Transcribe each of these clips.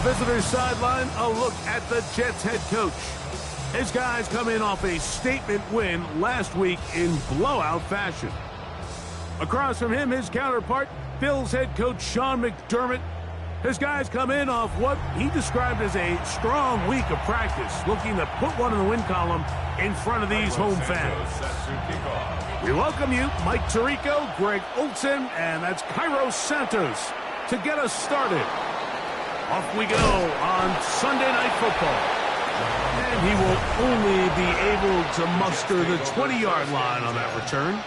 visitor's sideline, a look at the Jets head coach. His guys come in off a statement win last week in blowout fashion. Across from him, his counterpart, Bills head coach Sean McDermott. His guys come in off what he described as a strong week of practice, looking to put one in the win column in front of these home fans. We welcome you, Mike Tirico, Greg Olson, and that's Cairo Santos to get us started. Off we go on Sunday Night Football. And he will only be able to muster the 20-yard line on that return.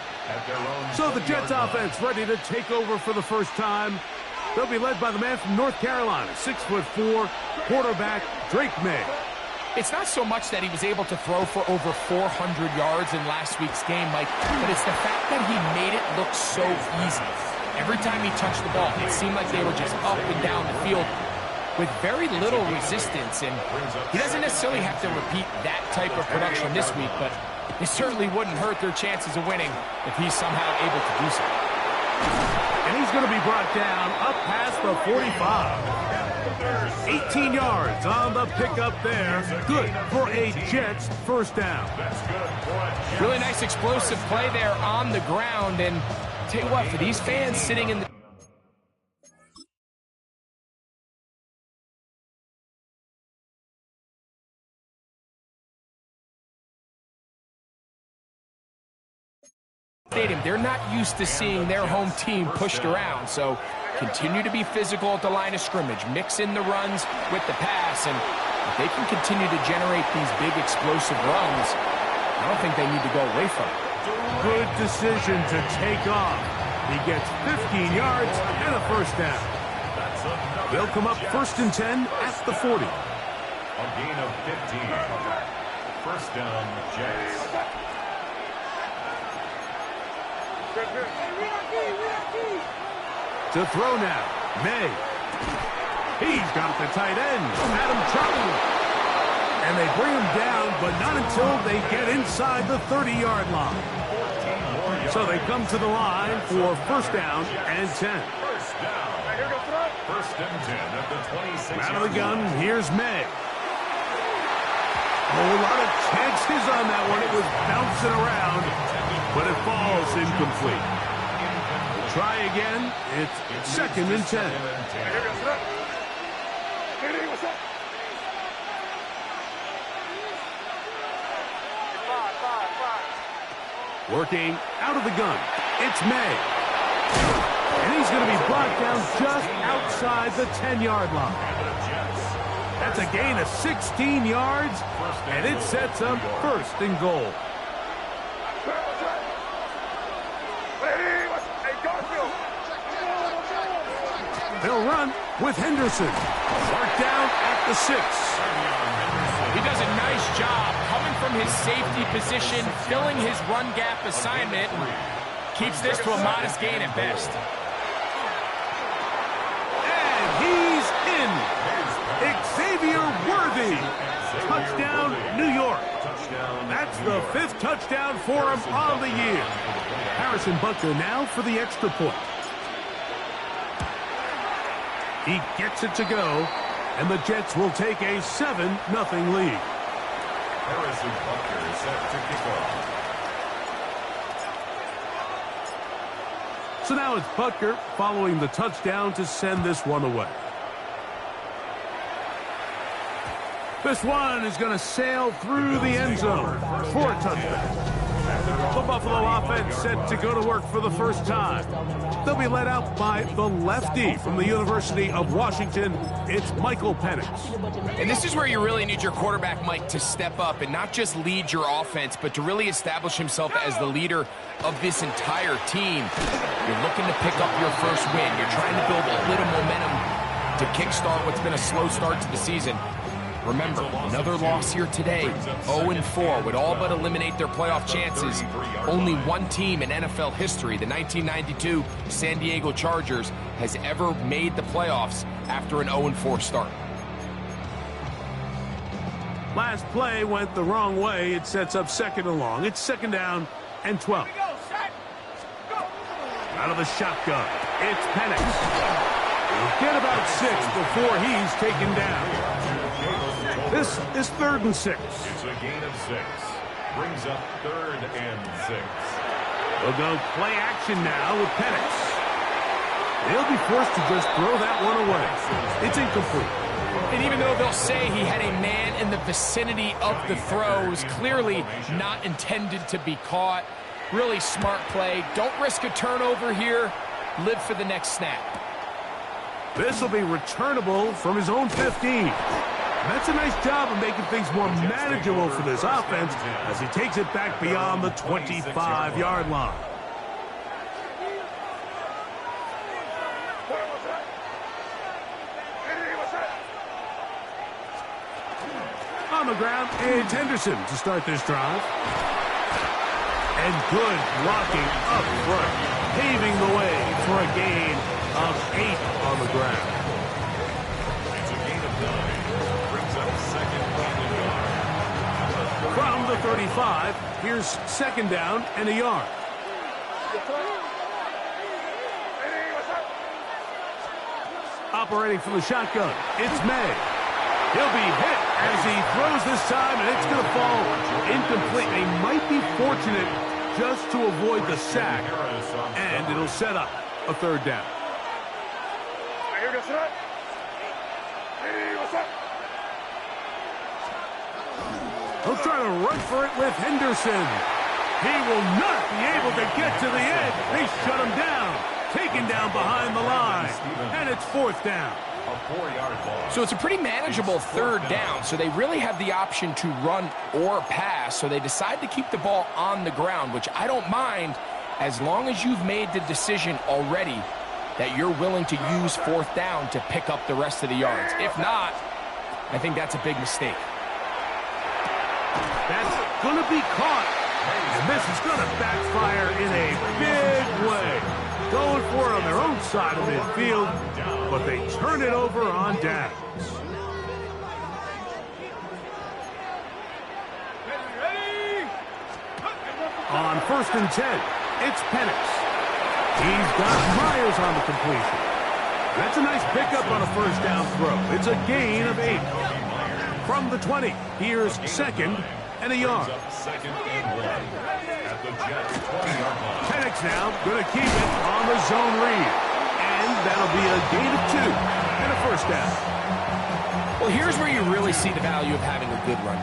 So the Jets offense ready to take over for the first time. They'll be led by the man from North Carolina, 6'4", quarterback Drake May. It's not so much that he was able to throw for over 400 yards in last week's game, Mike, but it's the fact that he made it look so easy. Every time he touched the ball, it seemed like they were just up and down the field with very little resistance, and he doesn't necessarily have to repeat that type of production this week, but it certainly wouldn't hurt their chances of winning if he's somehow able to do so. And he's going to be brought down up past the 45. 18 yards on the pickup there. Good for a Jets first down. Really nice explosive play there on the ground, and tell you what, for these fans sitting in the stadium, they're not used to seeing their home team pushed around, so continue to be physical at the line of scrimmage, mix in the runs with the pass, and if they can continue to generate these big explosive runs, I don't think they need to go away from it. Good decision to take off. He gets 15 yards and a first down. They'll come up 1st and 10 at the 40. A gain of 15. First down, Jets. To throw now, May. He's got the tight end, Adam Troutman. And they bring him down, but not until they get inside the 30-yard line. So they come to the line for first down and 10. First down. First and 10 at the 26. Out of the gun, here's May. A whole lot of chances on that one. It was bouncing around, but it falls incomplete. Try again. It's 2nd and 10. Working out of the gun. It's May. And he's going to be brought down just outside the 10-yard line. That's a gain of 16 yards, and it sets up 1st and goal. They'll run with Henderson. Marked down at the 6. He does a nice job coming from his safety position, filling his run gap assignment, and keeps this to a modest gain at best. And he's in. Xavier Worthy. Touchdown, New York. That's the 5th touchdown for him on the year. Harrison Butker now for the extra point. He gets it to go, and the Jets will take a 7-0 lead. Harrison Butker set to kick off. So now it's Butker following the touchdown to send this one away. This one is going to sail through the end zone for a touchdown. The Buffalo offense set to go to work for the first time. They'll be led out by the lefty from the University of Washington. It's Michael Penix. And this is where you really need your quarterback, Mike, to step up and not just lead your offense, but to really establish himself as the leader of this entire team. You're looking to pick up your first win. You're trying to build a little momentum to kickstart what's been a slow start to the season. Remember, another loss here today, 0-4, would all but eliminate their playoff chances. Only one team in NFL history, the 1992 San Diego Chargers, has ever made the playoffs after an 0-4 start. Last play went the wrong way. It sets up 2nd and long. It's 2nd down and 12. Out of the shotgun, it's Penix. He'll get about 6 before he's taken down. This is 3rd and 6. It's a gain of 6. Brings up 3rd and 6. They'll go play action now with Penix. They'll be forced to just throw that one away. It's incomplete. And even though they'll say he had a man in the vicinity of the throws, clearly not intended to be caught. Really smart play. Don't risk a turnover here. Live for the next snap. This will be returnable from his own 15. That's a nice job of making things more manageable for this offense as he takes it back beyond the 25-yard line. On the ground, it's Henderson to start this drive. And good blocking up front, paving the way for a gain of 8 on the ground. It's a gain of 9. Brings up 2nd and a yard. From the 35, here's 2nd down and a yard. Operating from the shotgun, it's May. He'll be hit as he throws this time, and it's going to fall incomplete. They might be fortunate just to avoid the sack, and it'll set up a 3rd down. He'll try to run for it with Henderson. He will not be able to get to the edge. They shut him down. Taken down behind the line. And it's 4th down. So it's a pretty manageable 3rd down, so they really have the option to run or pass, so they decide to keep the ball on the ground, which I don't mind as long as you've made the decision already that you're willing to use 4th down to pick up the rest of the yards. If not, I think that's a big mistake. That's going to be caught, and this is going to backfire in a big way. Going for it on their own side of midfield, but they turn it over on downs. On 1st and 10, it's Penix. He's got Myers on the completion. That's a nice pickup on a 1st down throw. It's a gain of 8. From the 20, here's 2nd and a yard. 2nd and 1 at the Jets' 20-yard line. Penix now going to keep it on the zone read. And that'll be a gain of 2 and a 1st down. Well, here's where you really see the value of having a good run.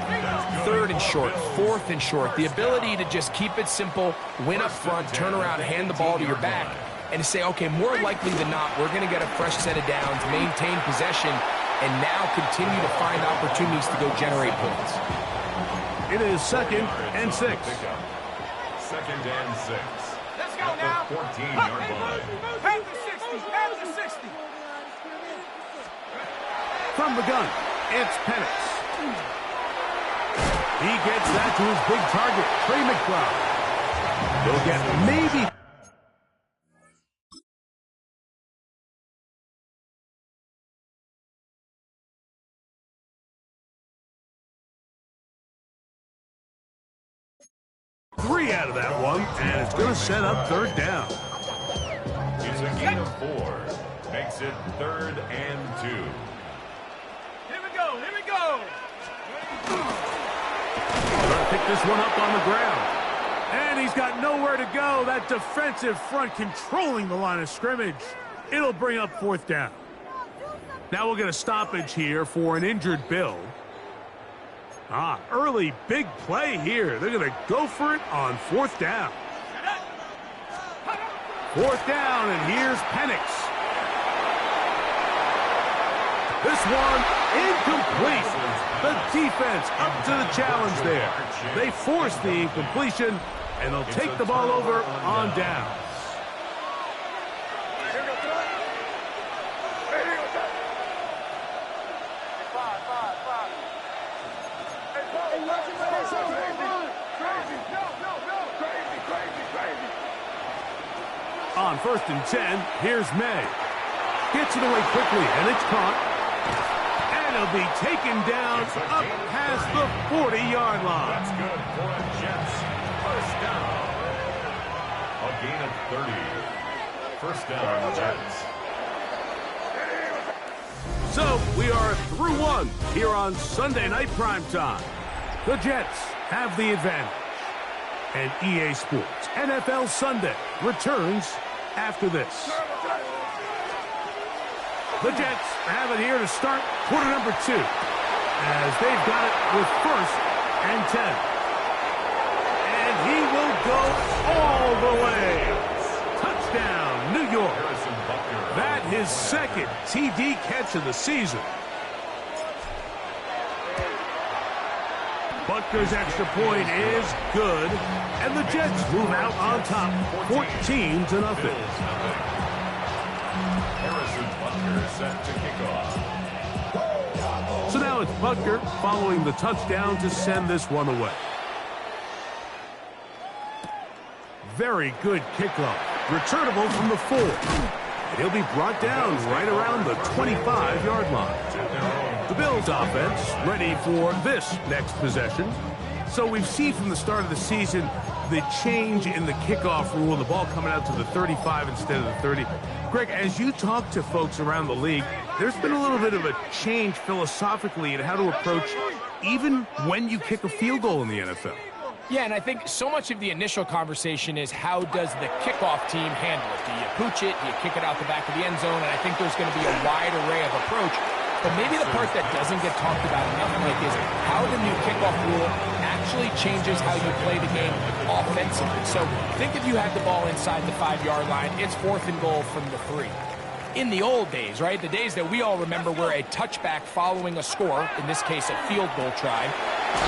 3rd and short, 4th and short. The ability to just keep it simple, win up front, turn around, hand the ball to your back, and to say, okay, more likely than not, we're going to get a fresh set of downs, maintain possession, and now continue to find opportunities to go generate points. It is 2nd and 6. 2nd and 6. Let's go now. 14-yard line. Have the 60. Have the 60. From the gun, it's Penix. He gets that to his big target, Trey McBride. He'll get maybe... three out of that one, and it's going to set up 3rd down. It's a gain of 4. Makes it 3rd and 2. Here we go. Here we go. Going to pick this one up on the ground. And he's got nowhere to go. That defensive front controlling the line of scrimmage. It'll bring up 4th down. Now we'll get a stoppage here for an injured Bill. Early big play here. They're going to go for it on 4th down. 4th down, and here's Penix. This one incomplete. The defense up to the challenge there. They force the incompletion, and they'll take the ball over on downs. On 1st and 10, here's May. Gets it away quickly, and it's caught. And he'll be taken down up past the 40-yard line. That's good for the Jets. 1st down. A gain of 30. 1st down, Jets. So we are through one here on Sunday Night Primetime. The Jets have the advantage. And EA Sports NFL Sunday returns after this. The Jets have it here to start quarter number 2, as they've got it with 1st and 10. And he will go all the way. Touchdown, New York. That his 2nd TD catch of the season. Butker's extra point is good, and the Jets move out on top, 14-0. Set to kick off. So now it's Butker following the touchdown to send this one away. Very good kickoff. Returnable from the 4. And he'll be brought down right around the 25-yard line. The Bills offense ready for this next possession. So we've seen from the start of the season the change in the kickoff rule, the ball coming out to the 35 instead of the 30. Greg, as you talk to folks around the league, there's been a little bit of a change philosophically in how to approach even when you kick a field goal in the NFL. Yeah, and I think so much of the initial conversation is how does the kickoff team handle it? Do you pooch it? Do you kick it out the back of the end zone? And I think there's going to be a wide array of approach. But maybe the part that doesn't get talked about enough, Mike, is how the new kickoff rule actually changes how you play the game offensively. So think if you had the ball inside the 5-yard line, it's 4th and goal from the 3. In the old days, right, the days that we all remember were a touchback following a score, in this case a field goal try,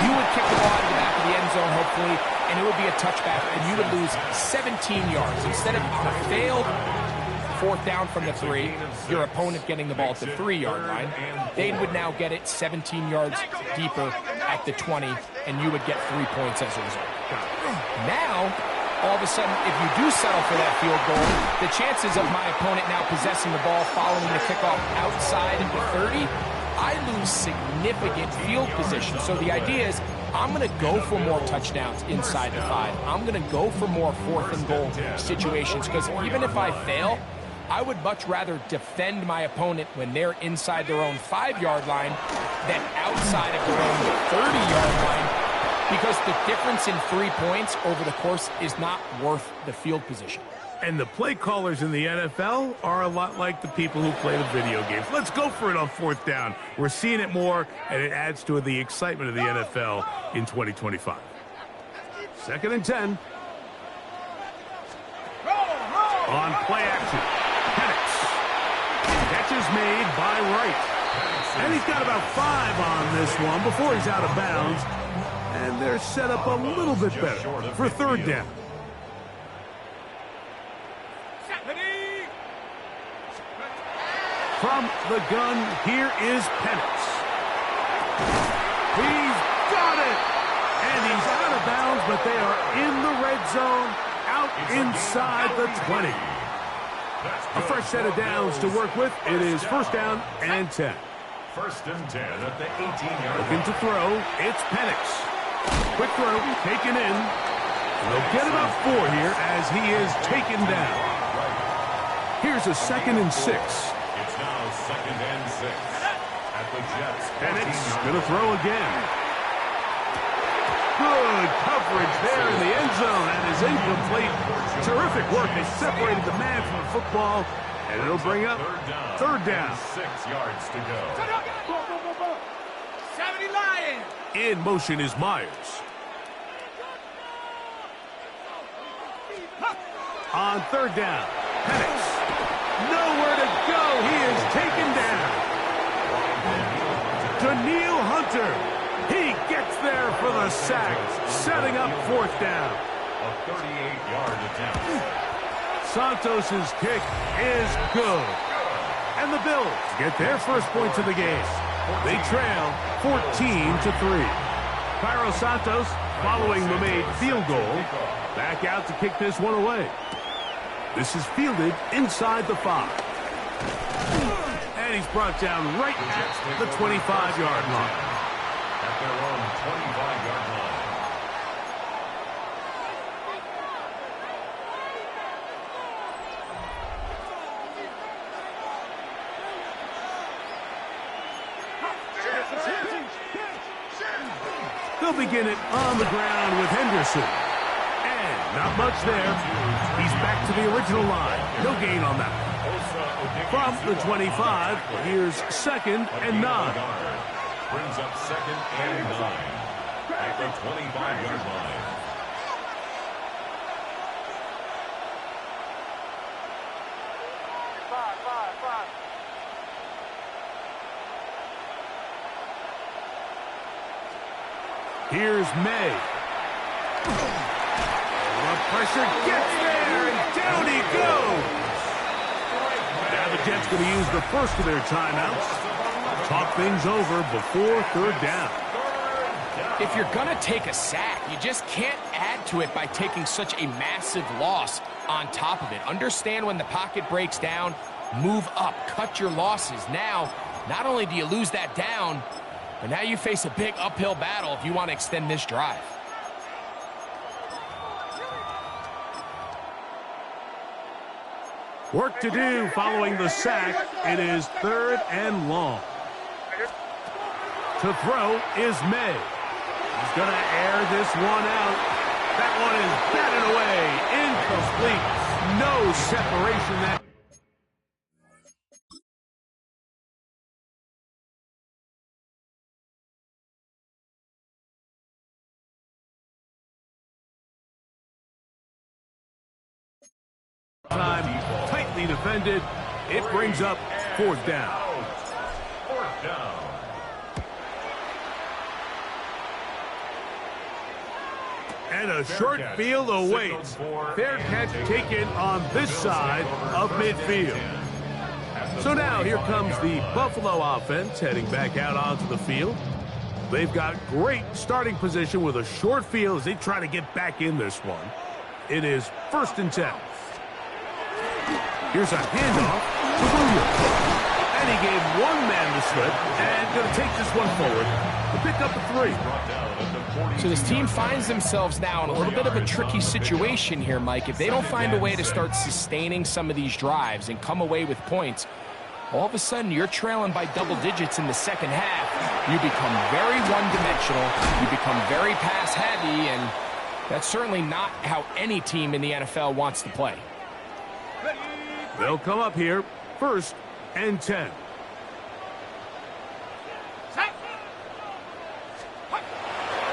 you would kick the ball into the back of the end zone, hopefully, and it would be a touchback, and you would lose 17 yards. Instead of on a failed 4th down from the 3, your opponent getting the ball at the 3-yard line, they would now get it 17 yards deeper at the 20, and you would get 3 points as a result. Now, all of a sudden, if you do settle for that field goal, the chances of my opponent now possessing the ball following the kickoff outside of the 30, I lose significant field position. So the idea is I'm going to go for more touchdowns inside the 5. I'm going to go for more 4th and goal situations, because even if I fail, I would much rather defend my opponent when they're inside their own 5-yard line than outside of their own 30-yard line, because the difference in 3 points over the course is not worth the field position. And the play callers in the NFL are a lot like the people who play the video games. Let's go for it on 4th down. We're seeing it more, and it adds to the excitement of the NFL in 2025. 2nd and 10. On play action. Catch is made by Wright. And he's got about 5 on this one before he's out of bounds. And they're set up a little bit better for 3rd down. From the gun, here is Penix. He's got it! And he's out of bounds, but they are in the red zone, out inside the 20. A fresh set of downs to work with. It is 1st down and 10. 1st and 10 at the 18-yard line. Looking to throw, it's Penix. Quick throw, taken in. They'll get about 4 here as he is taken down. Here's a 2nd and 6. It's now 2nd and 6 at the Jets. Penix gonna throw again. Good coverage there in the end zone, and is incomplete. Terrific work. They separated the man from the football, and it'll bring up 3rd down. 6 yards to go. 70 Lions. In motion is Myers. On 3rd down, Penix. Nowhere to go. He is taken down. Daniil Hunter. He gets there for the sack, setting up 4th down. A 38-yard attempt. Santos' kick is good. And the Bills get their first points of the game. They trail 14-3. Cairo Santos, following the made field goal, back out to kick this one away. This is fielded inside the 5. And he's brought down right at the 25-yard line. At their own 25-yard line. begin it on the ground with Henderson. And not much there. He's back to the original line. No gain on that one. From the 25, here's 2nd and 9. Brings up 2nd and 9 at the 25-yard line. Here's May. The pressure gets there, and down he goes. Now the Jets going to use the first of their timeouts. Talk things over before 3rd down. If you're going to take a sack, you just can't add to it by taking such a massive loss on top of it. Understand when the pocket breaks down, move up, cut your losses. Now, not only do you lose that down, but now you face a big uphill battle if you want to extend this drive. Work to do following the sack. It is 3rd and long. To throw is May. He's going to air this one out. That one is batted away. Incomplete. No separation. That time, tightly defended. It brings up 4th down. 4th down. And a short field awaits. Fair catch taken on this side of midfield. So now here comes the Buffalo offense heading back out onto the field. They've got great starting position with a short field as they try to get back in this one. It is 1st and 10. Here's a handoff to Williams. And he gave one man the slip and going to take this one forward to pick up a 3. So this team finds themselves now in a little bit of a tricky situation here, Mike. If they don't find a way to start sustaining some of these drives and come away with points, all of a sudden you're trailing by double digits in the second half. You become very one-dimensional. You become very pass-heavy, and that's certainly not how any team in the NFL wants to play. They'll come up here, 1st and 10.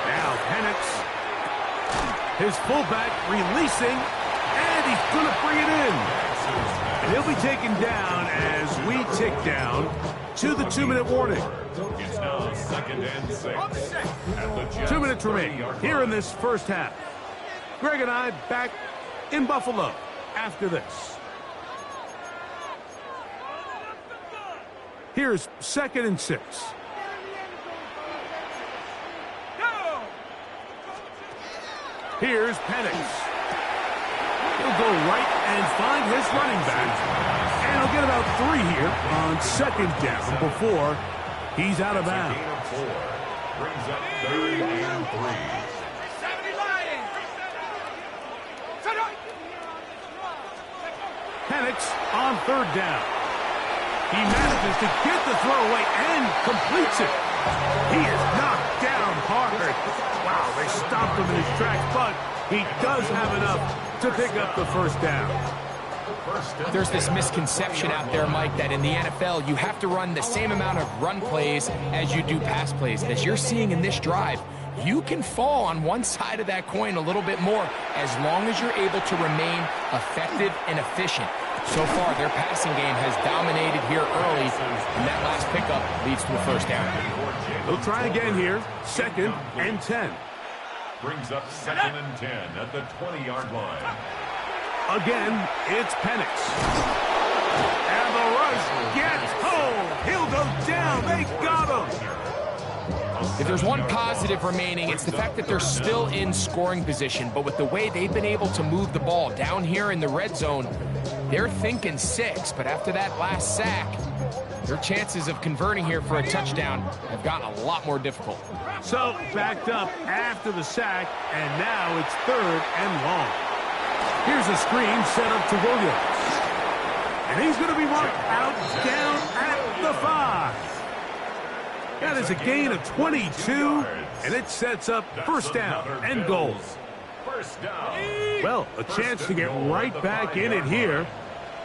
Now Penix, his fullback releasing, and he's going to bring it in. And he'll be taken down as we tick down to the 2-minute warning. It's now 2nd and 6. 2 minutes remaining here in this first half. Greg and I back in Buffalo after this. Here's 2nd and 6. Here's Penix. He'll go right and find his running back. And he'll get about 3 here on 2nd down before he's out of bounds. Brings up 3rd and 3. Penix on 3rd down. He manages to get the throw away and completes it. He is knocked down hard. Wow, they stopped him in his tracks, but he does have enough to pick up the 1st down. There's this misconception out there, Mike, that in the NFL you have to run the same amount of run plays as you do pass plays. As you're seeing in this drive, you can fall on one side of that coin a little bit more as long as you're able to remain effective and efficient. So far, their passing game has dominated here early, and that last pickup leads to a 1st down. They'll try again here, 2nd and 10. Brings up 2nd and 10 at the 20-yard line. Again, it's Penix. And the rush gets home. He'll go down. They got him. If there's one positive remaining, it's the fact that they're still in scoring position. But with the way they've been able to move the ball down here in the red zone, they're thinking 6. But after that last sack, their chances of converting here for a touchdown have gotten a lot more difficult. So backed up after the sack, and now it's 3rd and long. Here's a screen set up to Williams. And he's going to be marked out down at the 5. That is a gain of 22, and it sets up first down and goal. First down. Well, a chance to get right back in it here.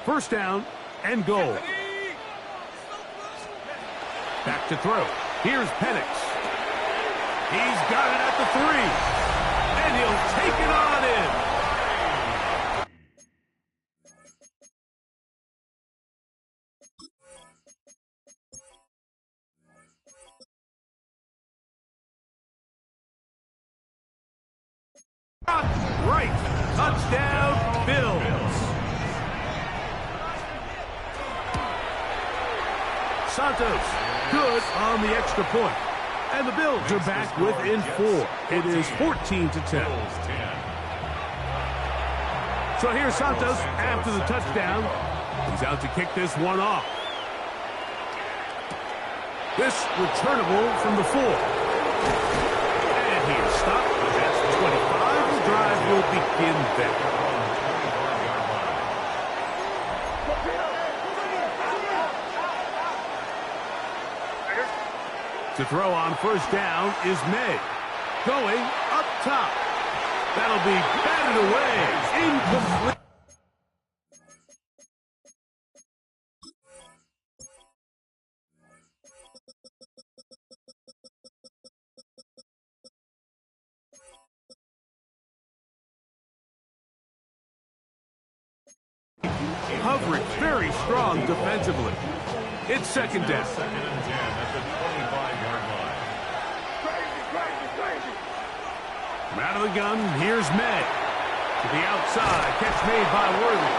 First down and goal. Back to throw. Here's Penix. He's got it at the 3, and he'll take it on in. Right. Touchdown, Bills. Santos, good on the extra point. And the Bills are back within 4. It is 14-10. So here's Santos after the touchdown. He's out to kick this one off. This returnable from the 4. And he's stopped. That's 25. The drive will begin there. To throw on first down is May. Going up top. That'll be batted away. Incomplete. Coverage very strong defensively. It's second down. Second and 10 at the 25-yard line. From out of the gun, here's May. To the outside, catch made by Worthy.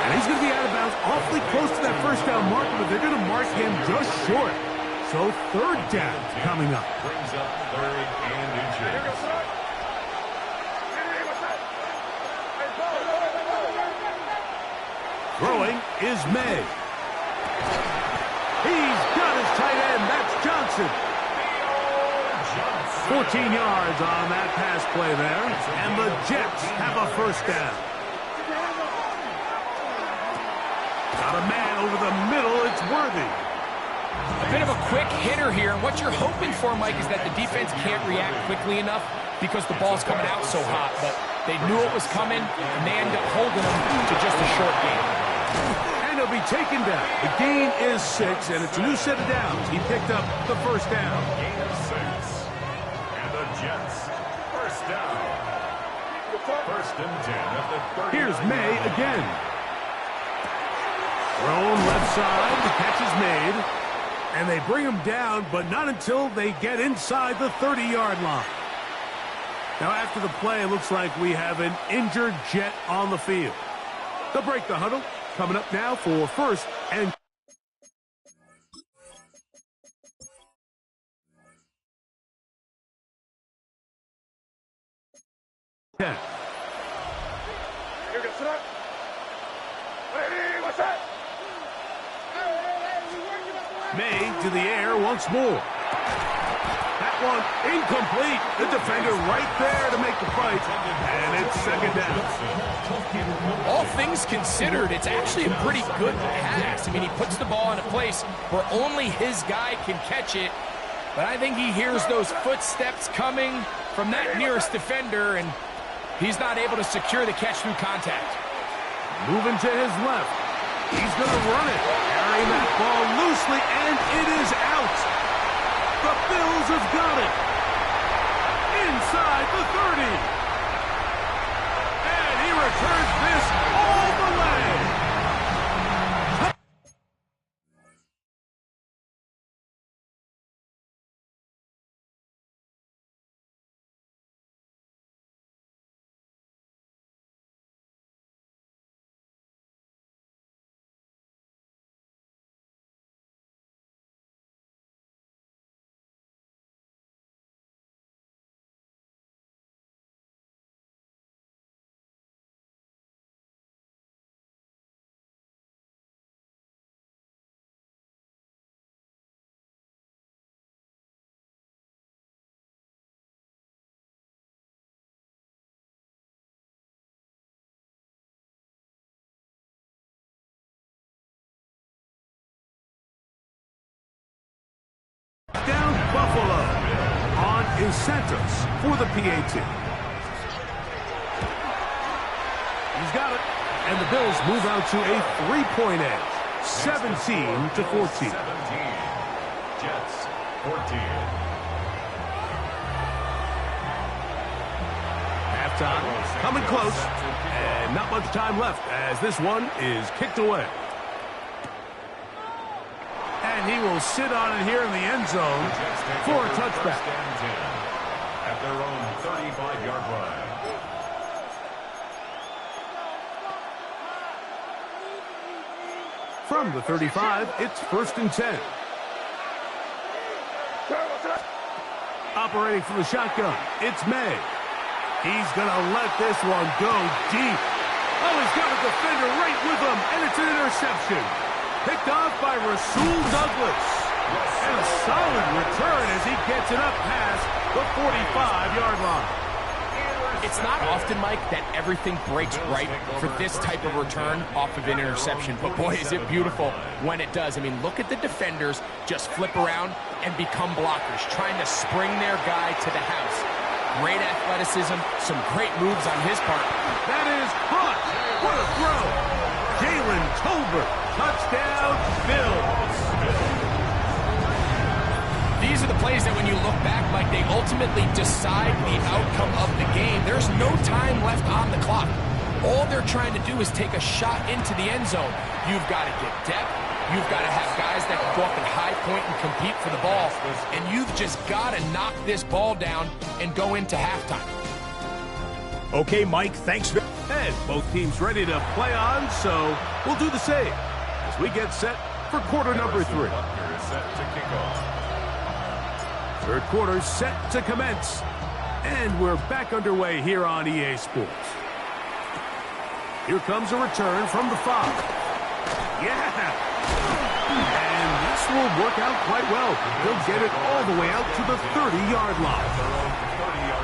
And he's going to be out of bounds awfully close to that first down marker, but they're going to mark him just short. So third down coming up. Brings up third and inches. Throwing is May. He's got his tight end. That's Johnson. 14 yards on that pass play there. And the Jets have a first down. Got a man over the middle. It's Worthy. A bit of a quick hitter here. And what you're hoping for, Mike, is that the defense can't react quickly enough because the ball's coming out so hot. But they knew it was coming, and they end up holding them to just a short gain. And he'll be taken down. The gain is 6, and it's a new set of downs. He picked up the first down. Gain of 6. And the Jets, first down. First and 10 at the 30. Here's May again. Thrown left side. The catch is made. And they bring him down, but not until they get inside the 30-yard line. Now, after the play, it looks like we have an injured Jet on the field. They'll break the huddle. Coming up now for first and 10. May to the air once more. That one incomplete. The defender right there to make the fight. And it's second down. All things considered, it's actually a pretty good pass. I mean, he puts the ball in a place where only his guy can catch it. But I think he hears those footsteps coming from that nearest defender, and he's not able to secure the catch through contact. Moving to his left. He's going to run it. Carrying that ball loosely, and it is out. The Bills have got it. Inside the 30. And he returns this all the way. is Santos for the PAT. He's got it. And the Bills move out to a 3-point edge. 17-14. Jets 14. Halftime coming close. And not much time left as this one is kicked away. And he will sit on it here in the end zone for a touchback. At their own 35-yard line. From the 35, it's 1st and 10. Operating from the shotgun, it's May. He's going to let this one go deep. Oh, he's got a defender right with him, and it's an interception. Picked off by Rasul Douglas. And a solid return as he gets it up past the 45-yard line. It's not often, Mike, that everything breaks right for this type of return off of an interception. But, boy, is it beautiful when it does. I mean, look at the defenders just flip around and become blockers, trying to spring their guy to the house. Great athleticism, some great moves on his part. That is caught. What a throw. Jalen Tolbert. Touchdown, Bills. These are the plays that when you look back, Mike, they ultimately decide the outcome of the game. There's no time left on the clock. All they're trying to do is take a shot into the end zone. You've got to get depth. You've got to have guys that can go up at high point and compete for the ball. And you've just got to knock this ball down and go into halftime. Okay, Mike, thanks. And both teams ready to play on, so we'll do the same as we get set for quarter number 3. Set to kick off. Third quarter set to commence. And we're back underway here on EA Sports. Here comes a return from the 5. Yeah! And this will work out quite well. They'll get it all the way out to the 30-yard line.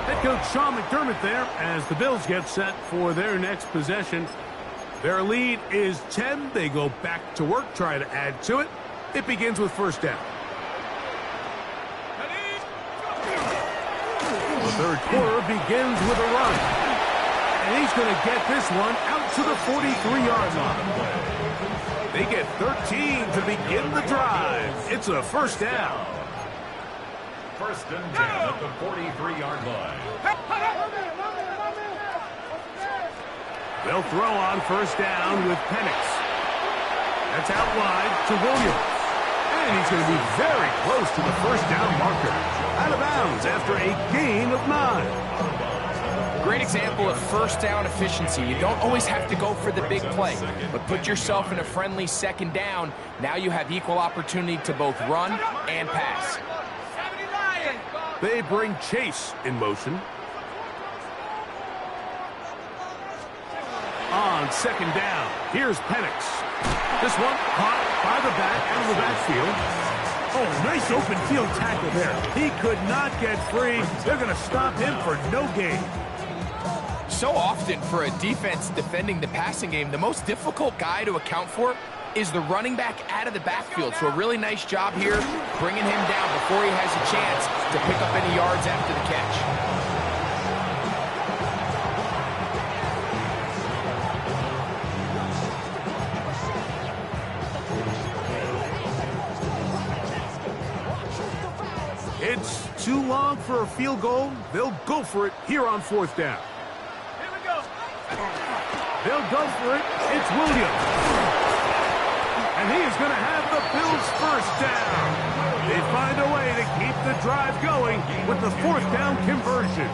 Head coach Sean McDermott there as the Bills get set for their next possession. Their lead is 10. They go back to work, try to add to it. It begins with 1st down. The third quarter begins with a run. And he's going to get this one out to the 43-yard line. They get 13 to begin the drive. It's a 1st down. 1st and 10 at the 43-yard line. They'll throw on 1st down with Penix. That's out wide to Williams. And he's going to be very close to the 1st down marker. Out of bounds after a gain of 9. Great example of 1st down efficiency. You don't always have to go for the big play, but put yourself in a friendly 2nd down. Now you have equal opportunity to both run and pass. They bring Chase in motion. On 2nd down, here's Penix. This one caught by the back out of the backfield. Oh, nice open field tackle there. He could not get free. They're going to stop him for no gain. So often for a defense defending the passing game, the most difficult guy to account for is the running back out of the backfield. So a really nice job here bringing him down before he has a chance to pick up any yards after the catch. It's too long for a field goal. They'll go for it here on 4th down. Here we go. They'll go for it. It's Williams. And he is going to have the Bills' 1st down. They find a way to keep the drive going with the 4th down conversion.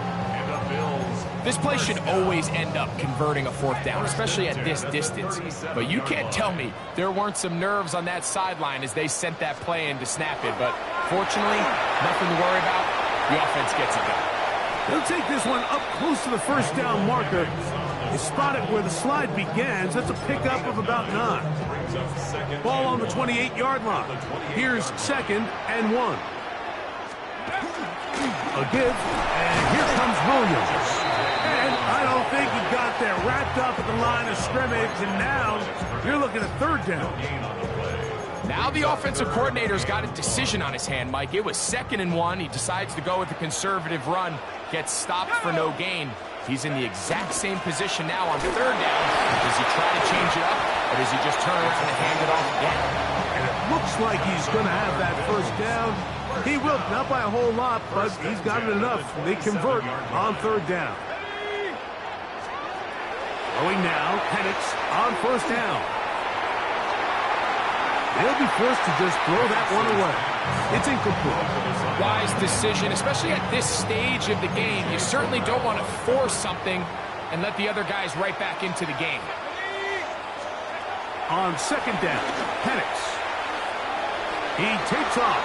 This play should always end up converting a 4th down, especially at this distance. But you can't tell me there weren't some nerves on that sideline as they sent that play in to snap it. But fortunately, nothing to worry about. The offense gets it done. They'll take this one up close to the 1st down marker. They spot it where the slide begins. That's a pickup of about 9. Ball on the 28-yard line. Here's 2nd and 1. A give, and here comes Williams. And I don't think he got there. Wrapped up at the line of scrimmage, and now you're looking at 3rd down. Now the offensive coordinator's got a decision on his hand, Mike. It was 2nd and 1. He decides to go with a conservative run, gets stopped for no gain. He's in the exact same position now on 3rd down. Does he try to change it up, or does he just turn around and hand it off again? And it looks like he's going to have that 1st down. He will, not by a whole lot, but he's got it enough. They convert on 3rd down. Going now, Penix on 1st down. They'll be forced to just throw that one away. It's incomplete. Wise decision, especially at this stage of the game. You certainly don't want to force something and let the other guys right back into the game. On 2nd down, Penix. He takes off.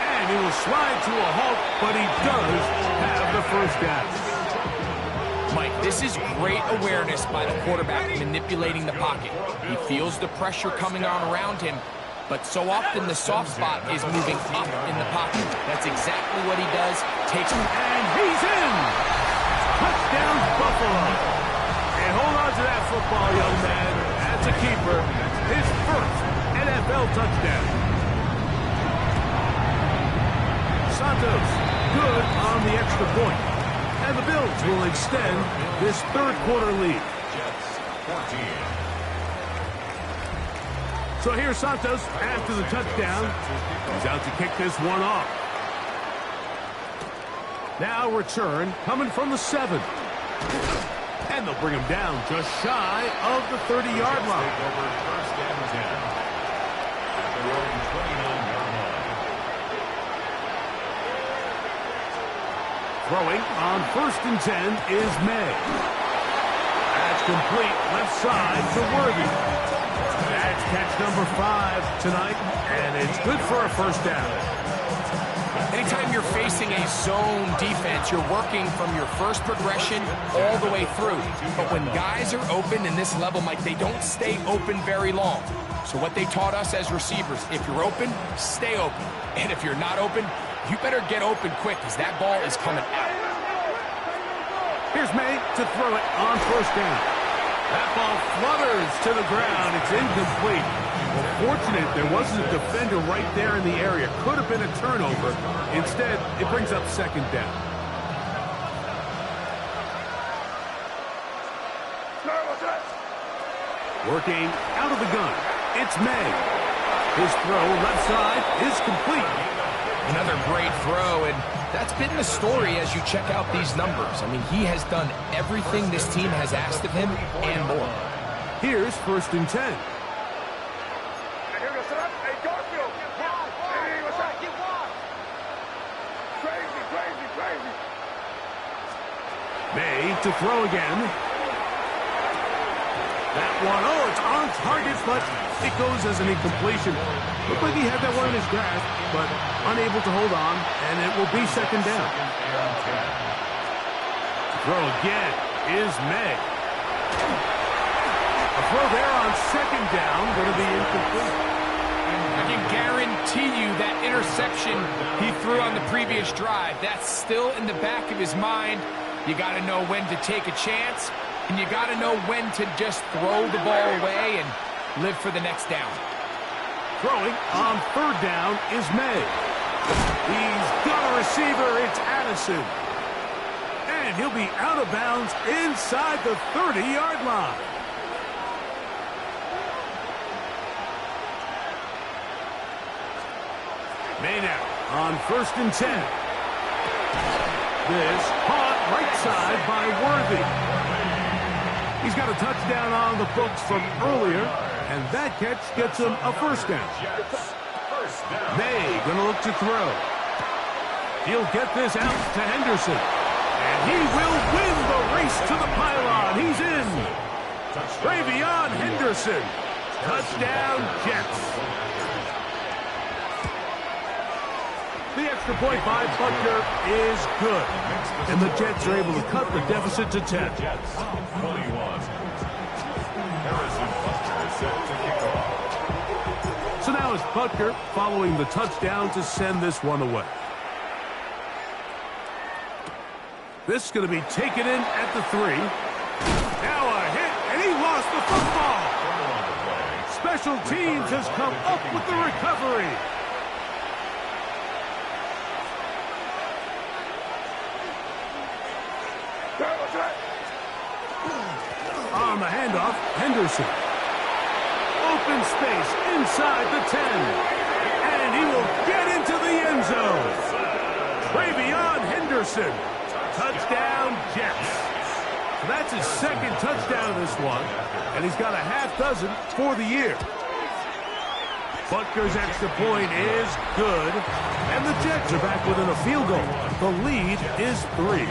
And he will slide to a halt, but he does have the 1st down. Mike, this is great awareness by the quarterback manipulating the pocket. He feels the pressure coming on around him, but so often the soft spot is moving up in the pocket. That's exactly what he does. Takes him, and he's in! Touchdown, Buffalo. And hold on to that football, young man. That's a keeper. His 1st NFL touchdown. Santos, good on the extra point. And the Bills will extend this 3rd quarter lead. So here's Santos after the touchdown. He's out to kick this one off. Now return coming from the 7. And they'll bring him down just shy of the 30-yard line. Over 1st and 10. At their own 29-yard line. Throwing on 1st and 10 is May. That's complete left side to Worthy. That's catch number 5 tonight, and it's good for a 1st down. anytime you're facing a zone defense, you're working from your first progression all the way through. But when guys are open in this level, Mike, they don't stay open very long. So what they taught us as receivers, if you're open, stay open. And if you're not open, you better get open quick because that ball is coming out. Here's May to throw it on 1st down. That ball flutters to the ground. It's incomplete. Well, fortunate there wasn't a defender right there in the area. Could have been a turnover. Instead, it brings up 2nd down. Working out of the gun. It's May. His throw left side is complete. Another great throw, and that's been the story as you check out these numbers. I mean, he has done everything this team has asked of him and more. Here's 1st and 10. May to throw again. That one, oh, it's on target, but it goes as an incompletion. Looked like he had that one in his grasp, but unable to hold on, and it will be 2nd down. Throw again is May. A throw there on 2nd down, going to be incomplete. I can guarantee you that interception he threw on the previous drive, that's still in the back of his mind. You got to know when to take a chance, and you got to know when to just throw the ball away and live for the next down. Throwing on 3rd down is May. He's got a receiver. It's Addison. And he'll be out of bounds inside the 30-yard line. May now on 1st and 10. This caught right side by Worthy. He's got a touchdown on the books from earlier, and that catch gets him a 1st down. May gonna look to throw. He'll get this out to Henderson, and he will win the race to the pylon. He's in. Travion Henderson. Touchdown, Jets. The extra point by Butker is good. And the Jets are able to cut the deficit to 10. So now it's Butker following the touchdown to send this one away. This is going to be taken in at the 3. Now a hit, and he lost the football. Special teams has come up with the recovery. On the handoff, Henderson. Open space inside the 10. And he will get into the end zone. Travion Henderson. Touchdown, Jets. So that's his second touchdown of this one. And he's got a half dozen for the year. Butker's extra point is good. And the Jets are back within a field goal. The lead is 3.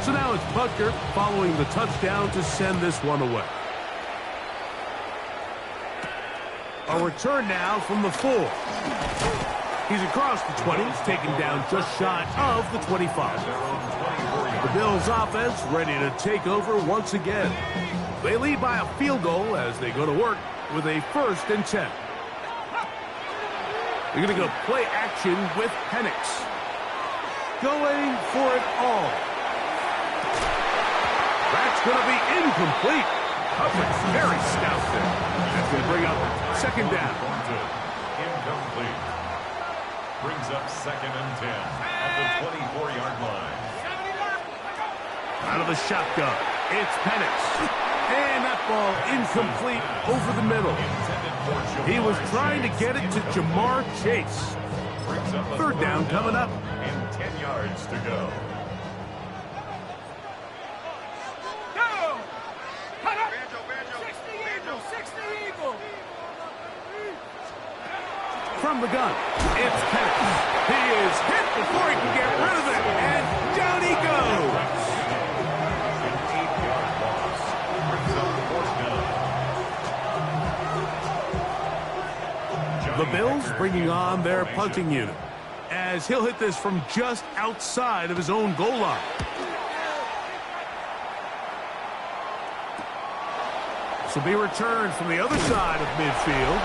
So now it's Butker following the touchdown to send this one away. A return now from the 4. He's across the 20. He's taken down just shy of the 25. The Bills offense ready to take over once again. They lead by a field goal as they go to work with a 1st and 10. They're going to go play action with Penix. Going for it all. That's going to be incomplete. Coverage very stout there. That's going to bring up 2nd down. Incomplete. Brings up 2nd and 10 at the 24-yard line. Out of the shotgun, it's Penix. And that ball incomplete over the middle. He was trying to get it to Jamar Chase. 3rd down coming up. And 10 yards to go. From the gun, it's Penix. He is hit before he can get rid of it, and down he goes. The Bills bringing on their punting unit, as he'll hit this from just outside of his own goal line. This will be returned from the other side of midfield.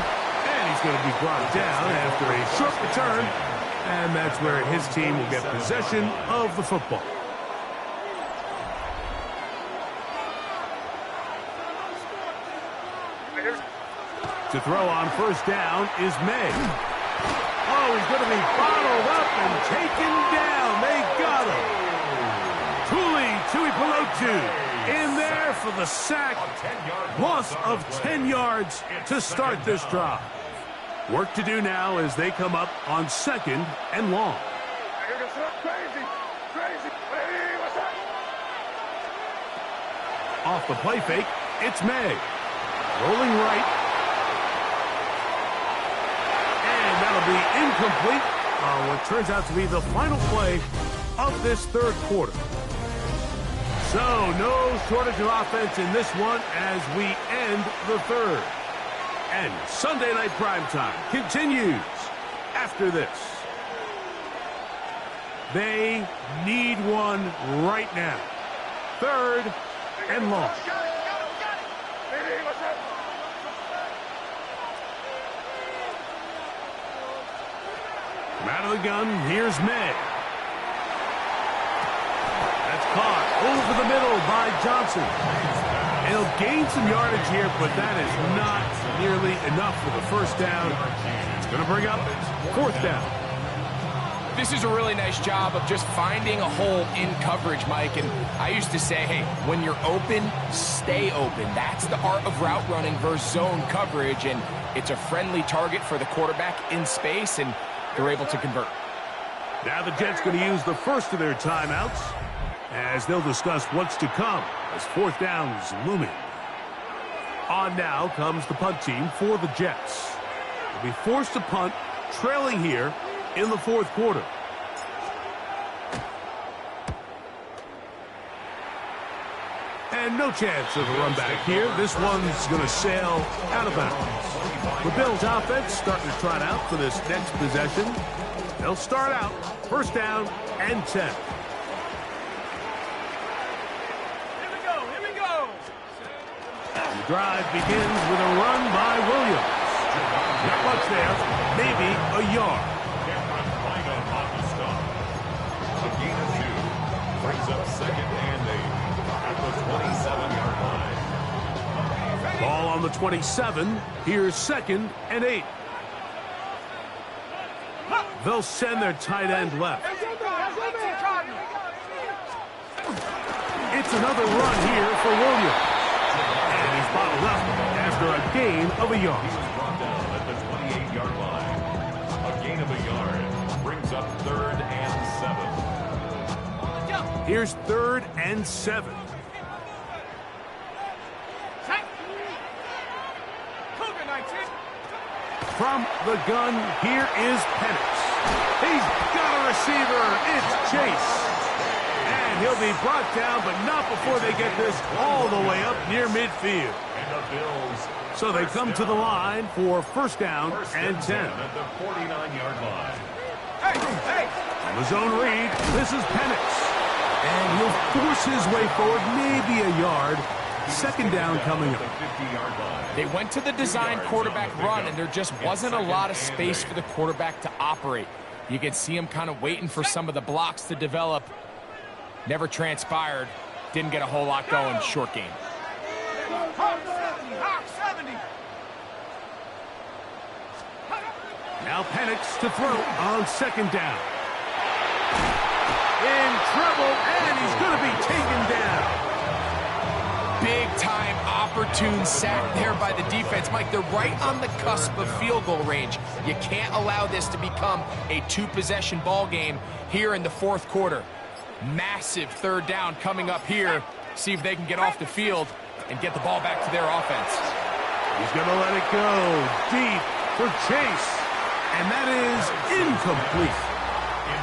And he's going to be brought down after a short return. And that's where his team will get possession of the football. To throw on 1st down is May. Oh, he's going to be bottled up and taken down. They got him. Tuli Tuipulotu in there for the sack. Loss of 10 yards to start this drive. Work to do now as they come up on 2nd and long. Off the play fake, it's May. Rolling right. And that'll be incomplete on what turns out to be the final play of this 3rd quarter. So no shortage of offense in this one as we end the 3rd. And Sunday Night Primetime continues after this. They need one right now. 3rd and long. From out of the gun, here's May. That's caught over the middle by Johnson. He'll gain some yardage here, but that is not nearly enough for the 1st down. It's going to bring up 4th down. This is a really nice job of just finding a hole in coverage, Mike. And I used to say, hey, when you're open, stay open. That's the art of route running versus zone coverage. And it's a friendly target for the quarterback in space, and they're able to convert. Now the Jets going to use the first of their timeouts as they'll discuss what's to come as 4th down is looming. On now comes the punt team for the Jets. They'll be forced to punt, trailing here in the 4th quarter. And no chance of a run back here. This one's going to sail out of bounds. The Bills offense starting to trot out for this next possession. They'll start out 1st down and 10. The drive begins with a run by Williams. Not much there, maybe a yard. A gain of 2 brings up 2nd and On the 27, here's 2nd and 8. They'll send their tight end left. It's another run here for Williams. And he's bottled up after a gain of a yard. He's brought down at the 28-yard line. A gain of a yard brings up 3rd and 7. Here's 3rd and 7. From the gun, here is Penix. He's got a receiver. It's Chase. And he'll be brought down, but not before they get this all the way up near midfield. And the Bills. So they come to the line for 1st down and 10. At the 49-yard line. On the zone read, this is Penix. And he'll force his way forward, maybe a yard. 2nd down coming up. They went to the design quarterback run, and there just wasn't a lot of space for the quarterback to operate. You can see him kind of waiting for some of the blocks to develop. Never transpired. Didn't get a whole lot going. Short game. Now Penix to throw on 2nd down. In trouble, and he's going to be taken down. Big-time opportune sack there by the defense. Mike, they're right on the cusp of field goal range. You can't allow this to become a 2-possession ball game here in the 4th quarter. Massive 3rd down coming up here. See if they can get off the field and get the ball back to their offense. He's going to let it go deep for Chase. And that is incomplete.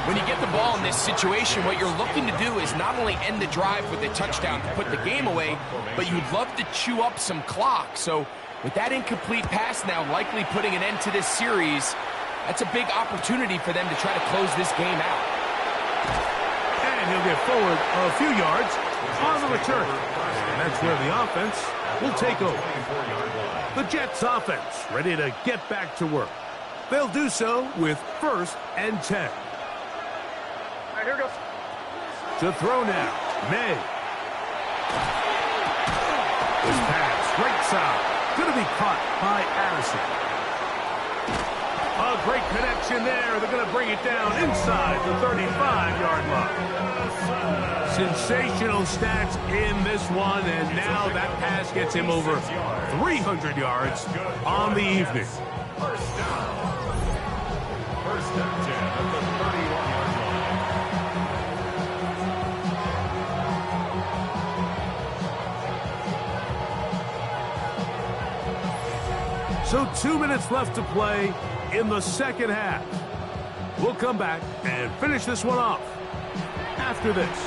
When you get the ball in this situation, what you're looking to do is not only end the drive with a touchdown to put the game away, but you'd love to chew up some clock. So with that incomplete pass now likely putting an end to this series, that's a big opportunity for them to try to close this game out. And he'll get forward a few yards on the return. And that's where the offense will take over. The Jets offense ready to get back to work. They'll do so with 1st and 10. Here goes. To throw now, May. This pass, right side, going to be caught by Addison. A great connection there. They're going to bring it down inside the 35-yard line. Sensational stats in this one, and now that pass gets him over 300 yards on the evening. 1st down. 1st and 10 at the 31-yard line. So 2 minutes left to play in the 2nd half. We'll come back and finish this one off after this.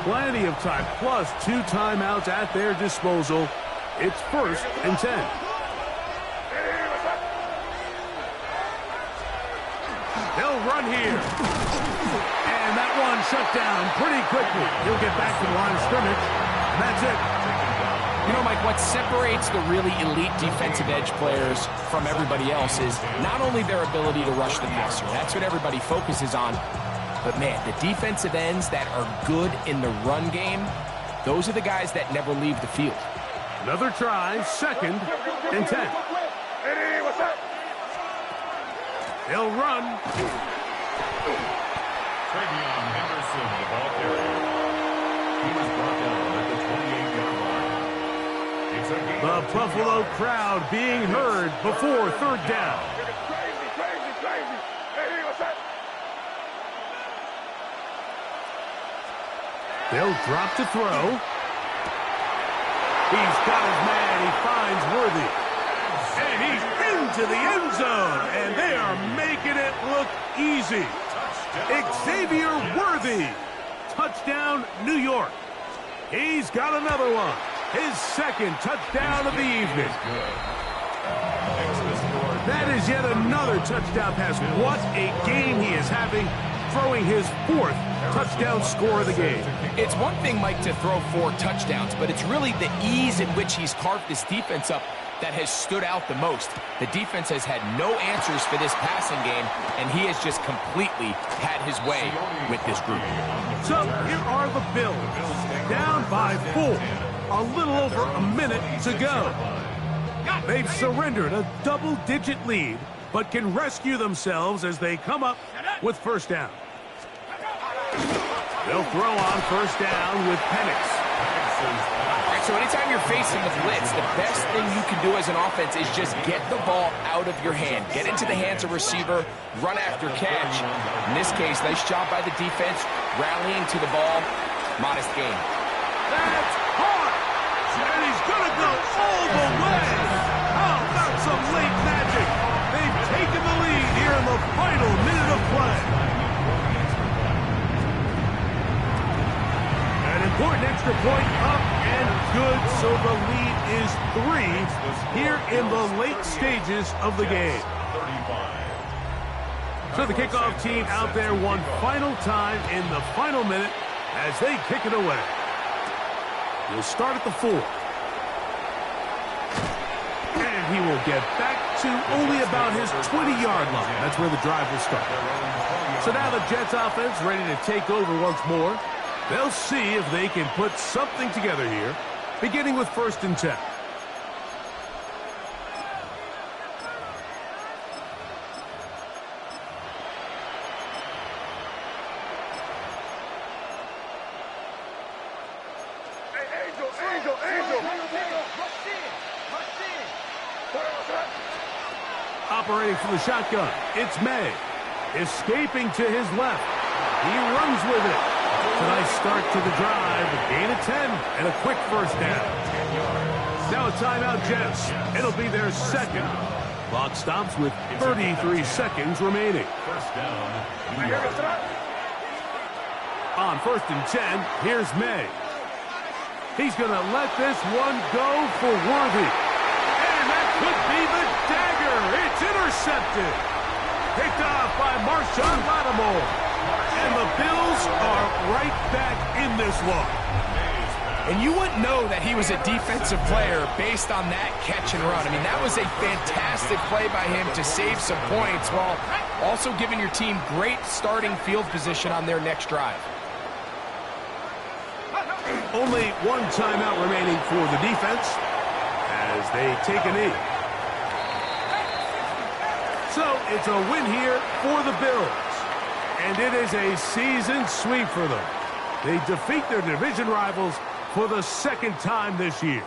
Plenty of time, plus 2 timeouts at their disposal. It's 1st and 10. They'll run here. And that one shut down pretty quickly. He'll get back to the line of scrimmage. And that's it. You know, Mike, what separates the really elite defensive edge players from everybody else is not only their ability to rush the passer. That's what everybody focuses on. But, man, the defensive ends that are good in the run game, those are the guys that never leave the field. Another try, 2nd and 10. They'll run. Travion Henderson, the ball carrier. He was brought down at the 28-yard line. It's a gain The Buffalo crowd being heard before 3rd down. They'll drop to throw. He's got his man. He finds Worthy. And he's into the end zone. And they are making it look easy. Xavier Worthy. Touchdown, New York. He's got another one. His 2nd touchdown of the evening. That is yet another touchdown pass. What a game he is having, throwing his 4th touchdown score of the game. It's one thing, Mike, to throw 4 touchdowns, but it's really the ease in which he's carved this defense up that has stood out the most. The defense has had no answers for this passing game, and he has just completely had his way with this group. So here are the Bills, down by 4. a little over a minute to go. They've surrendered a double-digit lead, but can rescue themselves as they come up with first down. They'll throw on first down with Penix. So anytime you're facing the blitz, the best thing you can do as an offense is just get the ball out of your hand. Get into the hands of receiver, run after catch. In this case, nice job by the defense, rallying to the ball. Modest gain. That's hard! And he's going to go all the way! How about some late magic? They've taken the lead here in the final minute of play. An important extra point up and good, so the lead is 3 here in the late stages of the game. So the kickoff team out there one final time in the final minute as they kick it away. We'll start at the 4. And he will get back to only about his 20-yard line. That's where the drive will start. So now the Jets offense ready to take over once more. They'll see if they can put something together here, beginning with 1st and 10. Operating from the shotgun, it's May. Escaping to his left. He runs with it. It's a nice start to the drive. A gain of 10 and a quick first down. Now a timeout, Jets. It'll be their second. Clock stops with 33 seconds remaining. First down. On 1st and 10, here's May. He's going to let this one go for Worthy. And that could be the dagger. It's intercepted. Picked off by Marshawn Lattimore. And the Bills are right back in this one. And you wouldn't know that he was a defensive player based on that catch and run. I mean, that was a fantastic play by him to save some points while also giving your team great starting field position on their next drive. Only one timeout remaining for the defense as they take a knee. So it's a win here for the Bills. And it is a season sweep for them. They defeat their division rivals for the 2nd time this year.